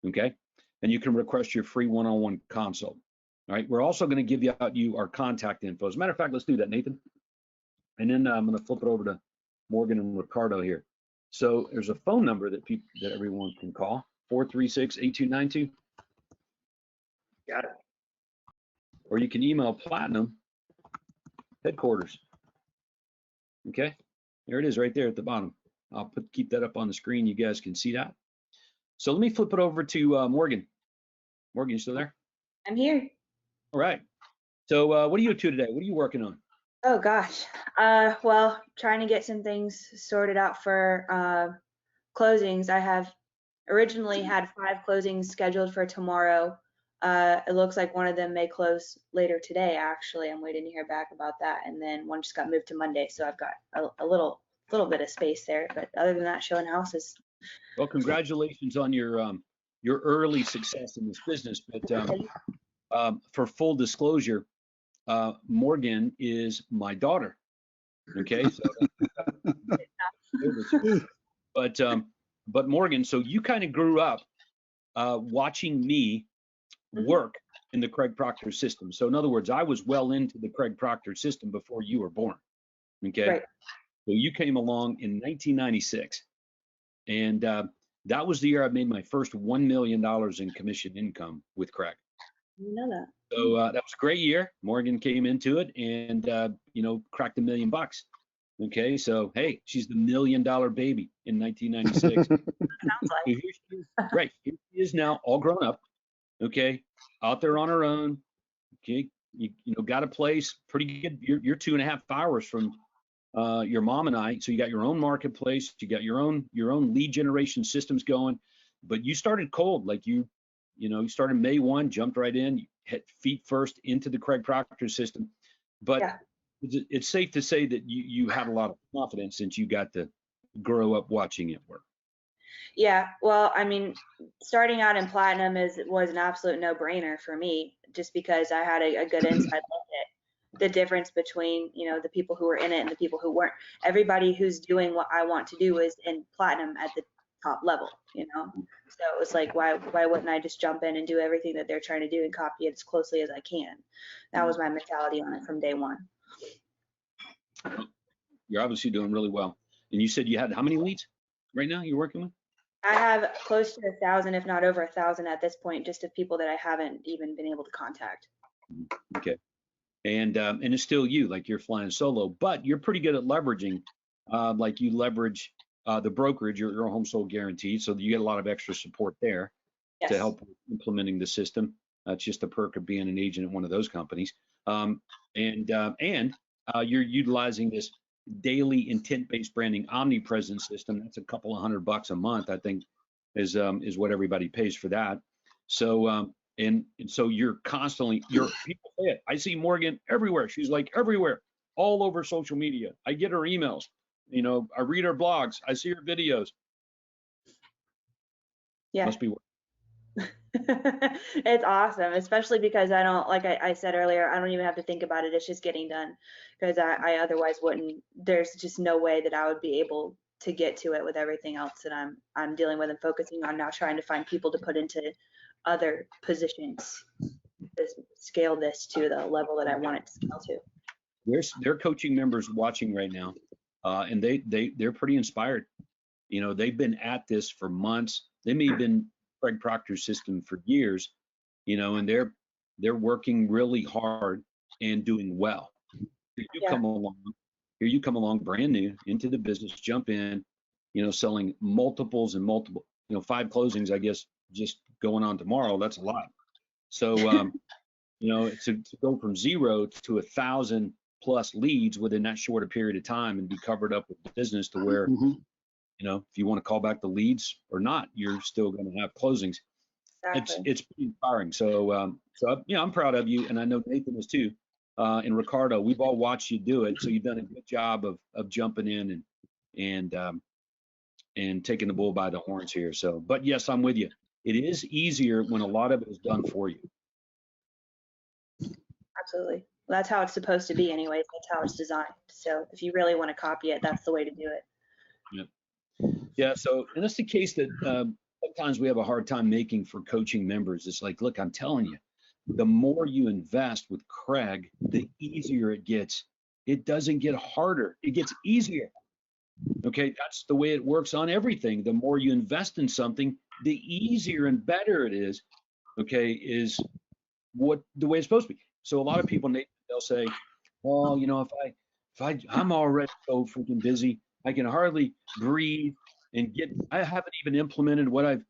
Okay, and you can request your free one-on-one consult. All right, we're also going to give you our contact info. As a matter of fact, let's do that, Nathan. And then I'm going to flip it over to Morgan and Ricardo here. So there's a phone number that everyone can call, 436-8292. Got it. Or you can email Platinum headquarters. Okay, there it is right there at the bottom. I'll keep that up on the screen. You guys can see that. So let me flip it over to Morgan. Morgan, you still there? I'm here. All right. So what are you up to today? What are you working on? Oh gosh. Well, trying to get some things sorted out for closings. I have originally had 5 closings scheduled for tomorrow. It looks like one of them may close later today, actually. I'm waiting to hear back about that. And then one just got moved to Monday, so I've got a little bit of space there. But other than that, showing houses. Well, congratulations on your early success in this business. But for full disclosure, Morgan is my daughter. Okay, so but Morgan, so you kind of grew up watching me work in the Craig Proctor system. So in other words, I was well into the Craig Proctor system before you were born. Okay, Right. So you came along in 1996, and that was the year I made my first $1 million in commission income with Craig. You know that. So that was a great year. Morgan came into it and, cracked $1 million. Okay, so hey, she's the $1 million baby in 1996. Sounds like. Here she is, right, here she is now, all grown up. Okay, out there on her own. Okay, you got a place, pretty good. You're 2.5 hours from your mom and I, so you got your own marketplace, you got your own lead generation systems going. But you started cold, like you started May 1, jumped right in, you hit feet first into the Craig Proctor system. But yeah, it's safe to say that you had a lot of confidence since you got to grow up watching it work. Yeah, well, I mean, starting out in Platinum was an absolute no-brainer for me, just because I had a good inside look at the difference between, the people who were in it and the people who weren't. Everybody who's doing what I want to do is in Platinum at the top level, So it was like, why wouldn't I just jump in and do everything that they're trying to do and copy it as closely as I can? That was my mentality on it from day one. You're obviously doing really well. And you said you had how many leads right now you're working with? I have close to 1,000, if not over 1,000 at this point, just of people that I haven't even been able to contact. Okay. And it's still you, like you're flying solo, but you're pretty good at leveraging, like you leverage the brokerage, your home sold guarantee, so that you get a lot of extra support there. Yes. To help with implementing the system. That's just a perk of being an agent at one of those companies. And you're utilizing this daily intent-based branding omnipresent system. That's a couple of $100 a month, I think, is what everybody pays for that. So and so you're constantly, people say it. I see Morgan everywhere. She's like everywhere, all over social media. I get her emails. I read her blogs. I see her videos. Yeah. Must be work. It's awesome, especially because I don't, like I said earlier, I don't even have to think about it. It's just getting done, because I otherwise wouldn't. There's just no way that I would be able to get to it with everything else that I'm dealing with and focusing on now, trying to find people to put into other positions to scale this to the level that I want it to scale to. There are coaching members watching right now, and they're pretty inspired. They've been at this for months. They may have been Craig Proctor's system for years, and they're working really hard and doing well. Here you come along brand new into the business, jump in, selling multiples and multiple, 5 closings, I guess, just going on tomorrow. That's a lot. So, to go from 0 to 1,000 plus leads within that shorter period of time and be covered up with business to where, Mhm. you know, if you want to call back the leads or not, you're still going to have closings. Exactly. It's pretty inspiring. So, you know, I'm proud of you, and I know Nathan is too. And Ricardo, we've all watched you do it. So you've done a good job of jumping in and taking the bull by the horns here. So, but yes, I'm with you. It is easier when a lot of it is done for you. Absolutely. Well, that's how it's supposed to be anyways. That's how it's designed. So if you really want to copy it, that's the way to do it. Yeah. So, and that's the case that sometimes we have a hard time making for coaching members. It's like, look, I'm telling you, the more you invest with Craig, the easier it gets. It doesn't get harder. It gets easier. Okay. That's the way it works on everything. The more you invest in something, the easier and better it is. Okay. Is what the way it's supposed to be. So a lot of people, they'll say, well, you know, I'm already so freaking busy, I can hardly breathe and I haven't even implemented what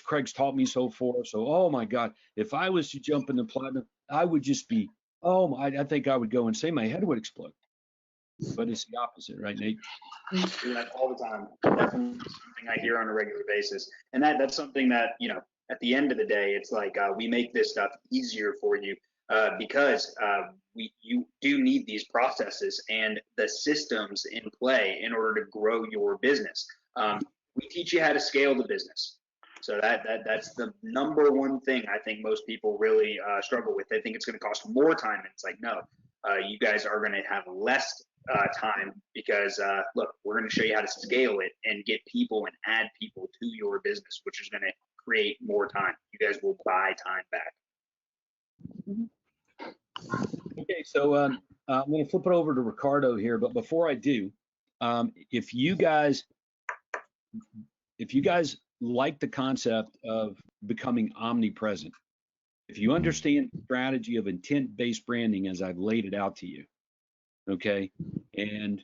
Craig's taught me so far. So, oh my God, if I was to jump into platinum, I would just be, I think I would go insane. My head would explode. But it's the opposite, right, Nate? I do that all the time. Definitely something I hear on a regular basis. And that's something that, you know, at the end of the day, it's like we make this stuff easier for you because you do need these processes and the systems in play in order to grow your business. We teach you how to scale the business. So that's the number one thing I think most people really struggle with. They think it's going to cost more time. And it's like, no, you guys are going to have less time because look, we're going to show you how to scale it and get people and add people to your business, which is going to create more time. You guys will buy time back. Okay, so I'm going to flip it over to Ricardo here, but before I do, if you guys like the concept of becoming omnipresent, if you understand the strategy of intent-based branding as I've laid it out to you, okay, and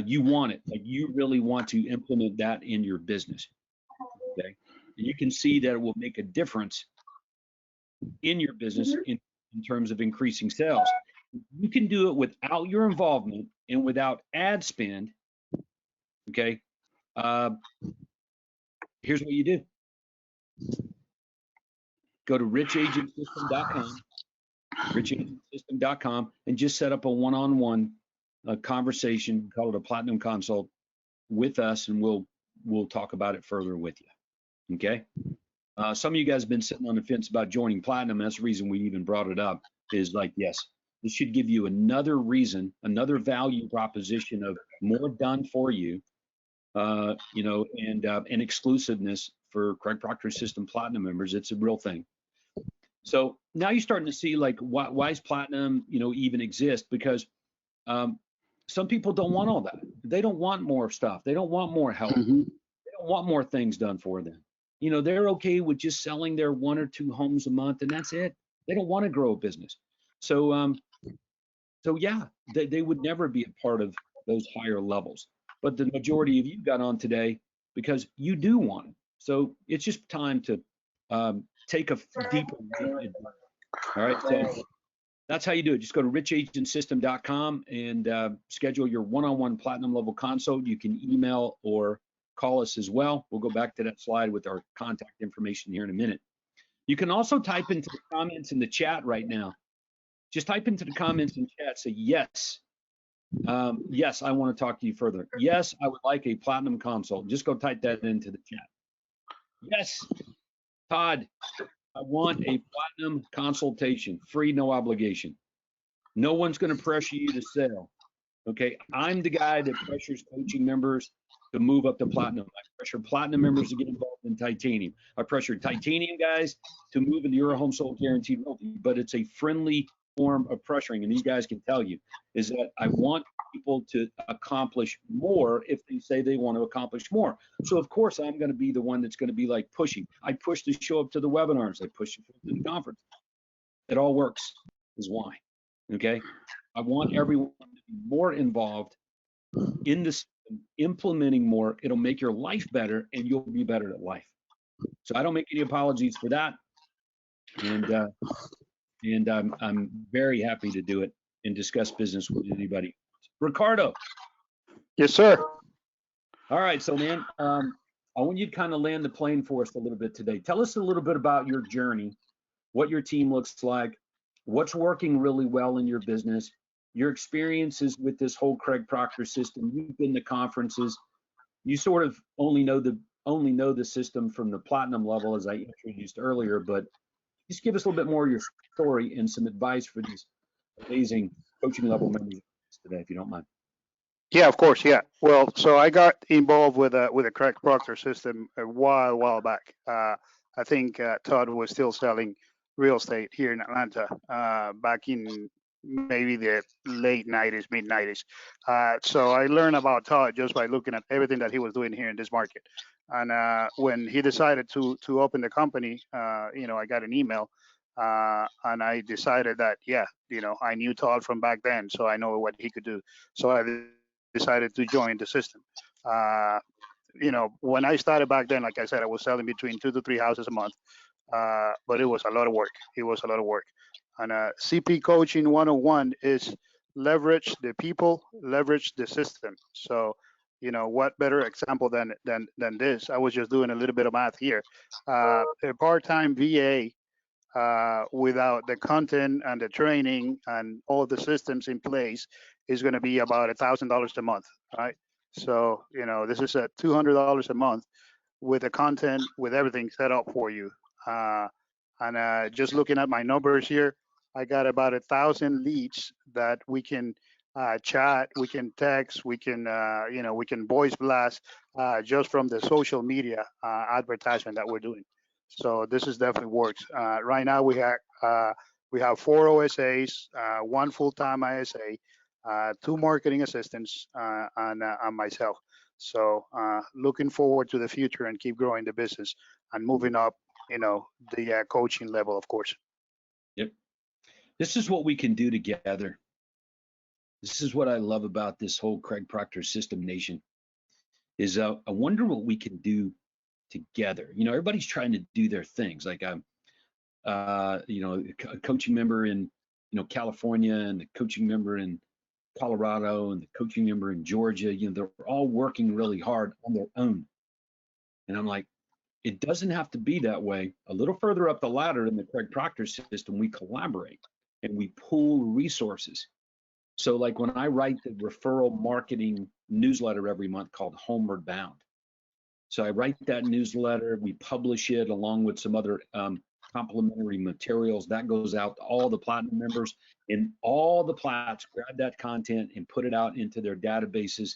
you want it, like you really want to implement that in your business, okay, and you can see that it will make a difference in your business in terms of increasing sales. You can do it without your involvement and without ad spend, okay. Here's what you do. Go to richagentsystem.com, and just set up a one-on-one conversation, call it a platinum consult with us, and we'll talk about it further with you. Okay. Some of you guys have been sitting on the fence about joining platinum. That's the reason we even brought it up, is like, yes, this should give you another reason, another value proposition of more done for you, you know, and exclusiveness for Craig Proctor System Platinum members. It's a real thing. So now you're starting to see like why is platinum, you know, even exist? Because some people don't want all that. They don't want more stuff. They don't want more help. Mhm. They don't want more things done for them. You know, they're okay with just selling their 1 or 2 homes a month, and that's it. They don't want to grow a business. So, yeah, they would never be a part of those higher levels. But the majority of you got on today because you do want it. So it's just time to take a deeper look. All right. So that's how you do it. Just go to richagentsystem.com and schedule your one-on-one platinum level consult. You can email or call us as well. We'll go back to that slide with our contact information here in a minute. You can also type into the comments in the chat right now. Just type into the comments in chat, say, yes, yes, I want to talk to you further. Yes, I would like a platinum consult. Just go type that into the chat. Yes, Todd, I want a platinum consultation, free, no obligation. No one's going to pressure you to sell. Okay, I'm the guy that pressures coaching members to move up to platinum. I pressure platinum members to get involved in titanium. I pressure titanium guys to move into your home sold guaranteed wealthy, but it's a friendly form of pressuring. And these guys can tell you is that I want people to accomplish more if they say they want to accomplish more. So of course I'm going to be the one that's going to be like pushing. I push to show up to the webinars. I push to show up to the conference. It all works is why. Okay. I want everyone to be more involved in this, implementing more. It'll make your life better and you'll be better at life. So I don't make any apologies for that. And I'm very happy to do it. and discuss business with anybody. Ricardo. Yes, sir. All right, so man, I want you to kind of land the plane for us a little bit today. Tell us a little bit about your journey, what your team looks like, what's working really well in your business, your experiences with this whole Craig Proctor system. You've been to conferences. You sort of only know the system from the platinum level, as I introduced earlier, but just give us a little bit more of your story and some advice for these amazing coaching level members today, if you don't mind. Yeah, of course. Yeah. Well, so I got involved with a Craig Proctor system a while back. I think Todd was still selling real estate here in Atlanta back in maybe the late 90s, mid 90s. So I learned about Todd just by looking at everything that he was doing here in this market. And when he decided to open the company, I got an email. And I decided that, yeah, I knew Todd from back then, so I know what he could do. So I decided to join the system. When I started back then, like I said, I was selling between 2 to 3 houses a month, but it was a lot of work. It was a lot of work. And CP Coaching 101 is leverage the people, leverage the system. So, what better example than this? I was just doing a little bit of math here. A part-time VA without the content and the training and all the systems in place is going to be about $1,000 a month, right? So, this is at $200 a month with the content, with everything set up for you. And just looking at my numbers here, I got about 1,000 leads that we can chat, we can text, we can voice blast just from the social media advertisement that we're doing. So this is definitely works. Right now we have 4 OSAs, 1 full-time ISA, 2 marketing assistants, and myself. So looking forward to the future and keep growing the business and moving up, the coaching level, of course. Yep. This is what we can do together. This is what I love about this whole Craig Proctor system nation is I wonder what we can do together. Everybody's trying to do their things. Like I'm, a coaching member in, California, and the coaching member in Colorado, and the coaching member in Georgia. They're all working really hard on their own. And I'm like, it doesn't have to be that way. A little further up the ladder in the Craig Proctor system, we collaborate and we pool resources. So like when I write the referral marketing newsletter every month called Homeward Bound. So I write that newsletter, we publish it along with some other complimentary materials. That goes out to all the platinum members, and all the plats grab that content and put it out into their databases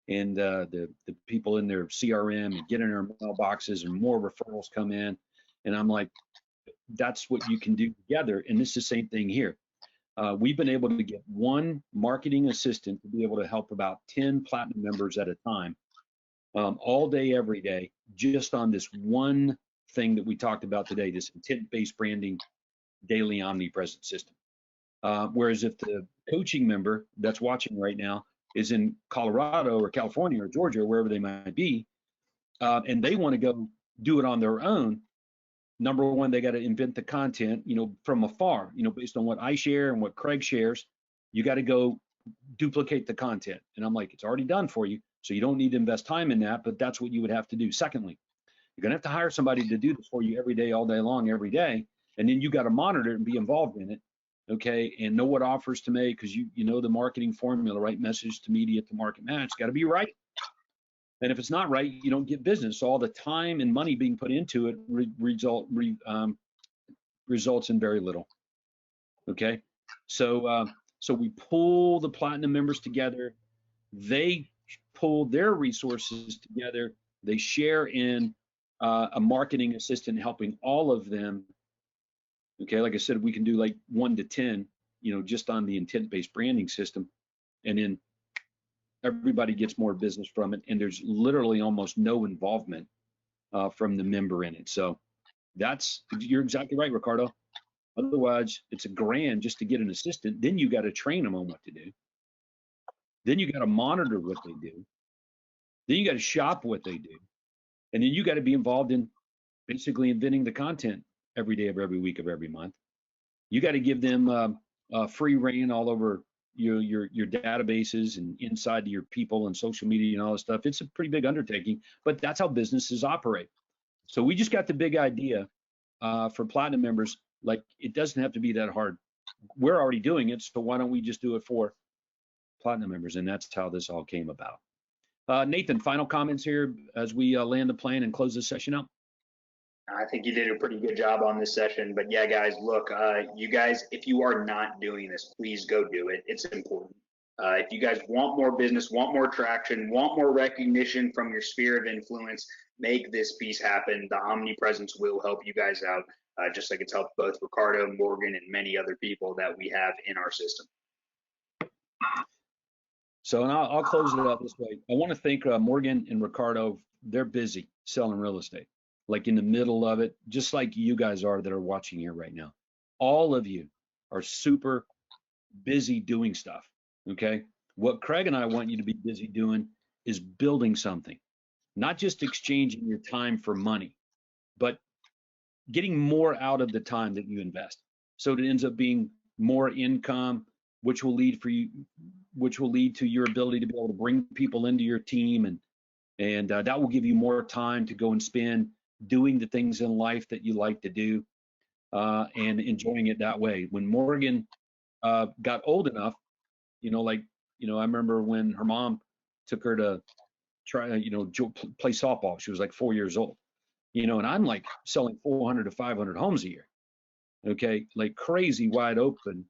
and the people in their CRM, and get in their mailboxes, and more referrals come in. And I'm like, that's what you can do together. And it's the same thing here. We've been able to get 1 marketing assistant to be able to help about 10 platinum members at a time, all day, every day, just on this one thing that we talked about today, this intent-based branding daily omnipresent system. Whereas if the coaching member that's watching right now is in Colorado or California or Georgia or wherever they might be, and they want to go do it on their own, number one, they got to invent the content, from afar, based on what I share and what Craig shares. You got to go duplicate the content. And I'm like, it's already done for you. So you don't need to invest time in that, but that's what you would have to do. Secondly, you're going to have to hire somebody to do this for you every day, all day long, every day. And then you got to monitor it and be involved in it. Okay. And know what offers to make, because you know the marketing formula, right? Message to media to market match, got to be right. And if it's not right, you don't get business. So all the time and money being put into it results in very little. Okay. So we pull the platinum members together. They pull their resources together. They share in a marketing assistant helping all of them. Okay, like I said, we can do like 1 to 10, just on the intent-based branding system, and then everybody gets more business from it. And there's literally almost no involvement from the member in it. So you're exactly right, Ricardo. Otherwise, it's a grand just to get an assistant. Then you got to train them on what to do. Then you got to monitor what they do. Then you got to shop what they do. And then you got to be involved in basically inventing the content every day of every week of every month. You got to give them free reign all over your databases and inside to your people and social media and all this stuff. It's a pretty big undertaking, but that's how businesses operate. So we just got the big idea for Platinum members. Like, it doesn't have to be that hard. We're already doing it, so why don't we just do it for Platinum members? And that's how this all came about. Nathan, final comments here as we land the plan and close this session out? I think you did a pretty good job on this session, but yeah, guys, look, you guys, if you are not doing this, please go do it. It's important. If you guys want more business, want more traction, want more recognition from your sphere of influence, make this piece happen. The omnipresence will help you guys out, just like it's helped both Ricardo, Morgan, and many other people that we have in our system. So, and I'll close it out this way. I want to thank Morgan and Ricardo. They're busy selling real estate, like in the middle of it, just like you guys are that are watching here right now. All of you are super busy doing stuff, okay? What Craig and I want you to be busy doing is building something, not just exchanging your time for money, but getting more out of the time that you invest. So it ends up being more income, which will lead to your ability to be able to bring people into your team, and that will give you more time to go and spend doing the things in life that you like to do, and enjoying it that way. When Morgan got old enough, I remember when her mom took her to try, play softball. She was like 4 years old, and I'm like selling 400 to 500 homes a year. Okay, like crazy wide open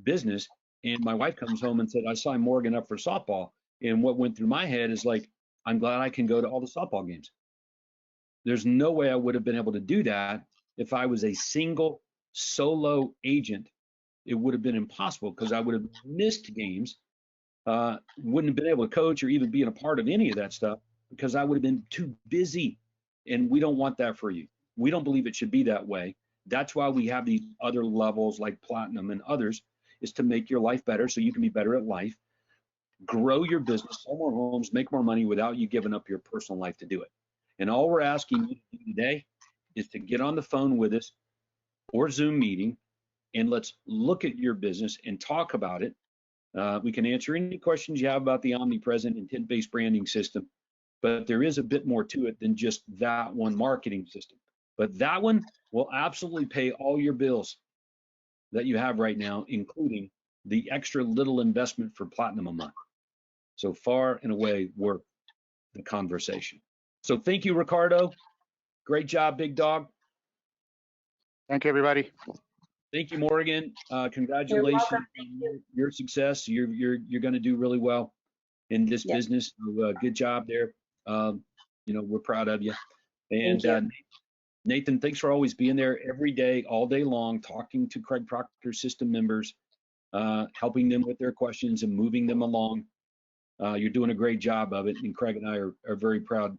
business. And my wife comes home and said, I signed Morgan up for softball. And what went through my head is like, I'm glad I can go to all the softball games. There's no way I would have been able to do that if I was a single solo agent. It would have been impossible because I would have missed games, wouldn't have been able to coach or even being a part of any of that stuff because I would have been too busy. And we don't want that for you. We don't believe it should be that way. That's why we have these other levels like Platinum and others, is to make your life better so you can be better at life, grow your business, sell more homes, make more money without you giving up your personal life to do it. And all we're asking you to do today is to get on the phone with us or Zoom meeting, and let's look at your business and talk about it. We can answer any questions you have about the omnipresent intent-based branding system, but there is a bit more to it than just that one marketing system. But that one will absolutely pay all your bills that you have right now, including the extra little investment for Platinum a month. So far and away worth the conversation. So thank you, Ricardo. Great job, big dog. Thank you, everybody. Thank you, Morgan. Congratulations on your success. You're going to do really well in this business. So, good job there. We're proud of you. And Nathan, thanks for always being there every day, all day long, talking to Craig Proctor system members, helping them with their questions and moving them along. You're doing a great job of it, and Craig and I are very proud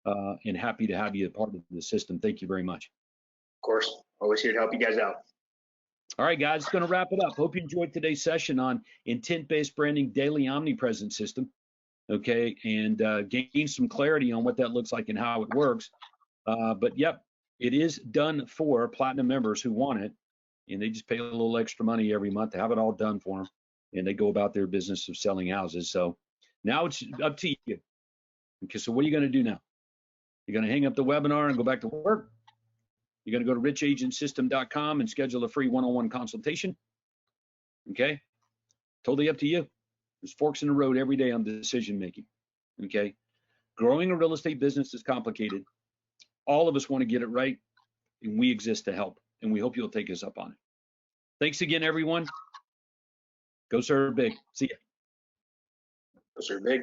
and happy to have you a part of the system. Thank you very much. Of course, always here to help you guys out. All right, guys, it's going to wrap it up. Hope you enjoyed today's session on intent-based branding daily omnipresent system. Okay, and gain some clarity on what that looks like and how it works. But yep, it is done for Platinum members who want it, and they just pay a little extra money every month to have it all done for them, and they go about their business of selling houses. So now it's up to you. Okay, so what are you going to do now? You're going to hang up the webinar and go back to work? You're going to go to richagentsystem.com and schedule a free one-on-one consultation? Okay, totally up to you. There's forks in the road every day on decision making. Okay, growing a real estate business is complicated. All of us want to get it right, and we exist to help, and we hope you'll take us up on it. Thanks again, everyone. Go serve big. See ya. Go serve big.